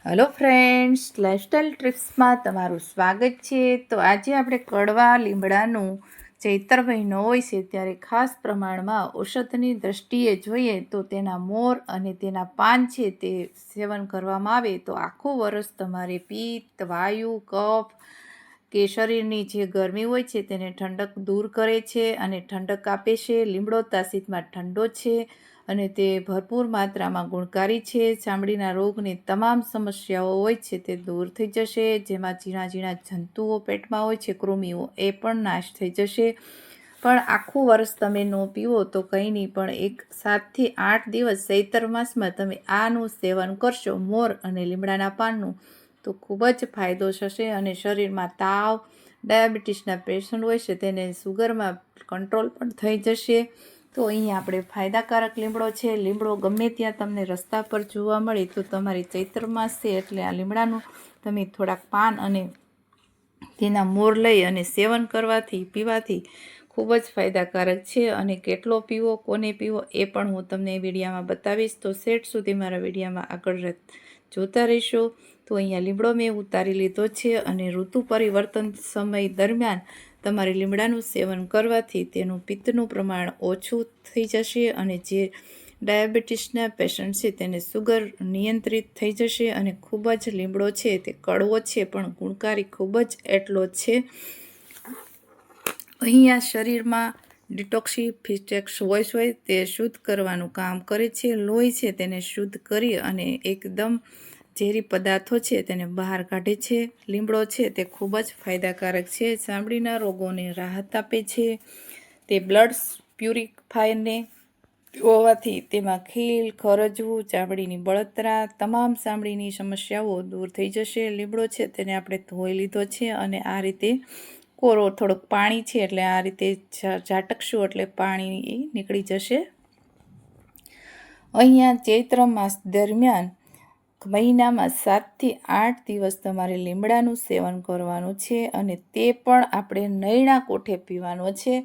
Hello friends, lifestyle ટ્રિપ્સમાં તમારું સ્વાગત છે. તો આજે આપણે કડવા લીમડાનું ચૈત્ર મહિનો હોય છે ત્યારે ખાસ પ્રમાણમાં ઔષધની દ્રષ્ટિએ જોઈએ તો તેના મોર અને તેના પાન છે તે સેવન કરવામાં આવે તો આખું વરસ તમારે પિત્ત, વાયુ, કફ કે શરીરની જે ગરમી હોય છે તેને ઠંડક દૂર કરે છે અને ઠંડક આપે છે. લીમડો તાસીરમાં ઠંડો છે અને તે ભરપૂર માત્રામાં ગુણકારી છે. ચામડીના રોગની તમામ સમસ્યાઓ હોય છે તે દૂર થઈ જશે. જેમાં ઝીણા ઝીણા જંતુઓ પેટમાં હોય છે, કૃમિઓ, એ પણ નાશ થઈ જશે. પણ આખું વર્ષ તમે ન પીવો તો કંઈ નહીં, પણ 7 થી 8 દિવસ ચૈત્ર માસમાં તમે આનું સેવન કરશો, મોર અને લીમડાના પાનનું, તો ખૂબ જ ફાયદો થશે અને શરીરમાં તાવ, ડાયાબિટીસના પેશન્ટ હોય છે તેને સુગરમાં કંટ્રોલ પણ થઈ જશે. તો અહીંયા આપણે ફાયદાકારક લીમડો છે. લીમડો ગમે ત્યાં તમને રસ્તા પર જોવા મળે તો તમારી ચૈત્ર માસ છે એટલે આ લીમડાનું તમે થોડાક પાન અને તેના મોર લઈ અને સેવન કરવાથી, પીવાથી ખૂબ જ ફાયદાકારક છે. અને કેટલો પીવો, કોને પીવો એ પણ હું તમને વિડીયામાં બતાવીશ. તો સેટ સુધી મારા વિડીયામાં આગળ જોતા રહેશો. તો અહીંયા લીમડો મેં ઉતારી લીધો છે અને ઋતુ પરિવર્તન સમય દરમિયાન તમારે લીમડાનું સેવન કરવાથી તેનું પિત્તનું પ્રમાણ ઓછું થઈ જશે અને જે ડાયાબિટીસના પેશન્ટ છે તેને સુગર નિયંત્રિત થઈ જશે. અને ખૂબ જ લીમડો છે તે કડવો છે પણ ગુણકારી ખૂબ જ એટલો જ છે. અહીંયા શરીરમાં ડિટોક્સિફિકેશ હોય તે શુદ્ધ કરવાનું કામ કરે છે. લોહી છે તેને શુદ્ધ કરી અને એકદમ ઝેરી પદાર્થો છે તેને બહાર કાઢે છે. લીમડો છે તે ખૂબ જ ફાયદાકારક છે. ચામડીના રોગોને રાહત આપે છે. તે બ્લડ પ્યુરિફાયરને હોવાથી તેમાં ખીલ, ખરજવું, ચામડીની બળતરા, તમામ ચામડીની સમસ્યાઓ દૂર થઈ જશે. લીમડો છે તેને આપણે ધોઈ લીધો છે અને આ રીતે કોરો થોડુંક પાણી છે એટલે આ રીતે ઝાટકશું એટલે પાણી નીકળી જશે. અહીંયા ચૈત્ર માસ દરમિયાન મહિનામાં 7 થી 8 દિવસ તમારે લીમડાનું સેવન કરવાનું છે અને તે પણ આપણે નૈણા કોઠે પીવાનો છે.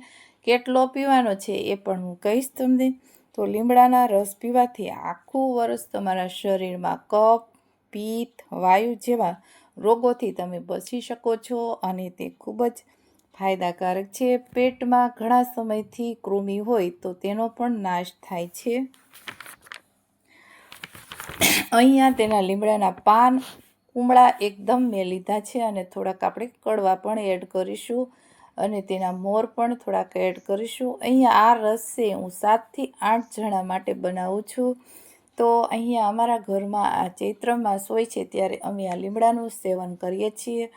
કેટલો પીવાનો છે એ પણ હું કહીશ તમને. તો લીમડાના રસ પીવાથી આખું વર્ષ તમારા શરીરમાં કફ, પિત્ત, વાયુ જેવા રોગોથી તમે બચી શકો છો અને તે ખૂબ જ ફાયદાકારક છે. પેટમાં ઘણા સમયથી કૃમિ હોય તો તેનો પણ નાશ થાય છે. અહીંયા તેના લીમડાના પાન કુમળા એકદમ મેં લીધા છે અને થોડાક આપણે કડવા પણ એડ કરીશું અને તેના મોર પણ થોડાક એડ કરીશું. અહીંયા આ રસ છે હું 7 થી 8 જણા માટે બનાવું છું. તો અહીંયા અમારા ઘરમાં આ ચૈત્ર માસ હોય છે ત્યારે અમે આ લીમડાનું સેવન કરીએ છીએ.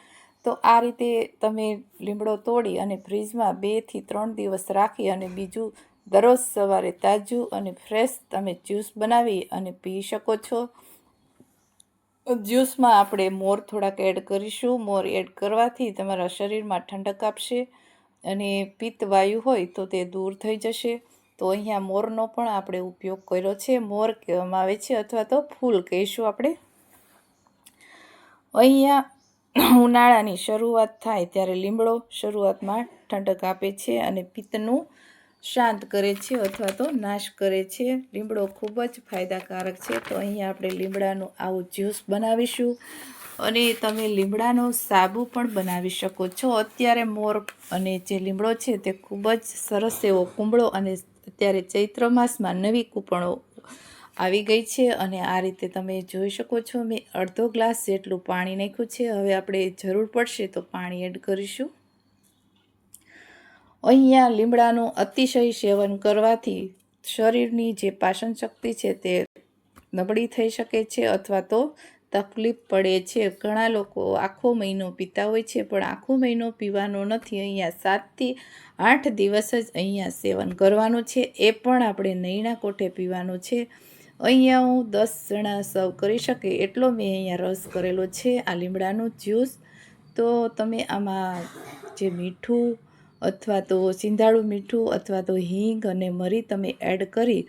તો આ રીતે તમે લીમડો તોડી અને ફ્રીજમાં 2 થી 3 દિવસ રાખી અને બીજું દરરોજ સવારે તાજું અને ફ્રેશ તમે જ્યુસ બનાવી અને પી શકો છો. જ્યુસમાં આપણે મોર થોડાક એડ કરીશું. મોર એડ કરવાથી તમારા શરીરમાં ઠંડક આપશે અને પિત્ત વાયુ હોય તો તે દૂર થઈ જશે. તો અહીંયા મોરનો પણ આપણે ઉપયોગ કર્યો છે. મોર કહેવામાં આવે છે અથવા તો ફૂલ કહીશું આપણે. અહીંયા ઉનાળાની શરૂઆત થાય ત્યારે લીમડો શરૂઆતમાં ઠંડક આપે છે અને પિત્તનું શાંત કરે છે અથવા તો નાશ કરે છે. લીમડો ખૂબ જ ફાયદાકારક છે. તો અહીંયા આપણે લીમડાનું આવું જ્યુસ બનાવીશું અને તમે લીમડાનો સાબુ પણ બનાવી શકો છો. અત્યારે મોર અને જે લીમડો છે તે ખૂબ જ સરસ એવો કુમળો અને અત્યારે ચૈત્ર માસમાં નવી કૂપણો આવી ગઈ છે અને આ રીતે તમે જોઈ શકો છો. મેં અડધો ગ્લાસ જેટલું પાણી નાખ્યું છે. હવે આપણે જરૂર પડશે તો પાણી એડ કરીશું. અહીંયા લીમડાનું અતિશય સેવન કરવાથી શરીરની જે પાચન શક્તિ છે તે નબળી થઈ શકે છે અથવા તો તકલીફ પડે છે. ઘણા લોકો આખો મહિનો પીતા હોય છે પણ આખો મહિનો પીવાનો નથી. અહીંયા 7 થી 8 દિવસ જ અહીંયા સેવન કરવાનું છે. એ પણ આપણે નૈણા કોઠે પીવાનું છે. અહીંયા હું 10 જણા સર્વ કરી શકે એટલો મેં અહીંયા રસ કરેલો છે આ લીમડાનું જ્યુસ. તો તમે આમાં જે મીઠું અથવા તો સિંધાળું મીઠું અથવા તો હિંગ અને મરી તમે એડ કરી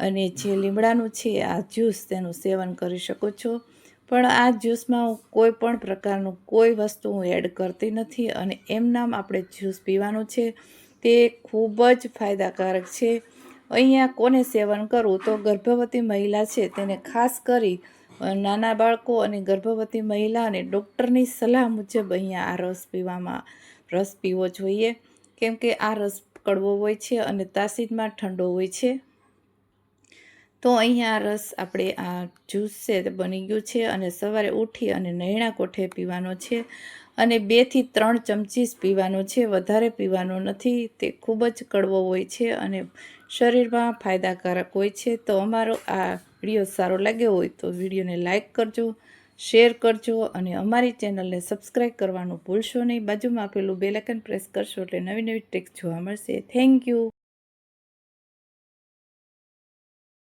અને જે લીમડાનું છે આ જ્યુસ તેનું સેવન કરી શકો છો. પણ આ જ્યુસમાં હું કોઈ પણ પ્રકારનું કોઈ વસ્તુ હું એડ કરતી નથી અને એમનામ આપણે જ્યુસ પીવાનું છે. તે ખૂબ જ ફાયદાકારક છે. અહીંયા કોને સેવન કરવું તો ગર્ભવતી મહિલા છે તેને ખાસ કરી નાના બાળકો અને ગર્ભવતી મહિલા અને ડૉક્ટરની સલાહ મુજબ અહીંયા આ રસ પીવો જોઈએ, કેમ કે આ રસ કડવો હોય છે અને તાસીરમાં ઠંડો હોય છે. તો અહીંયા રસ આપણે આ જ્યુસ છે તે બની ગયું છે અને સવારે ઉઠી અને નૈણા કોઠે પીવાનો છે અને 2 થી 3 ચમચી જ પીવાનો છે, વધારે પીવાનો નથી. તે ખૂબ જ કડવો હોય છે અને શરીરમાં ફાયદાકારક હોય છે. તો અમારો આ વિડીયો સારો લાગ્યો હોય તો વિડીયોને લાઈક કરજો, શેર કરજો અને અમારી ચેનલને સબસ્ક્રાઈબ કરવાનું ભૂલશો નહીં. બાજુમાં આપેલું બેલ આઇકન પ્રેસ કરશો એટલે નવી ટ્રિક્સ જોવા મળશે. Thank you.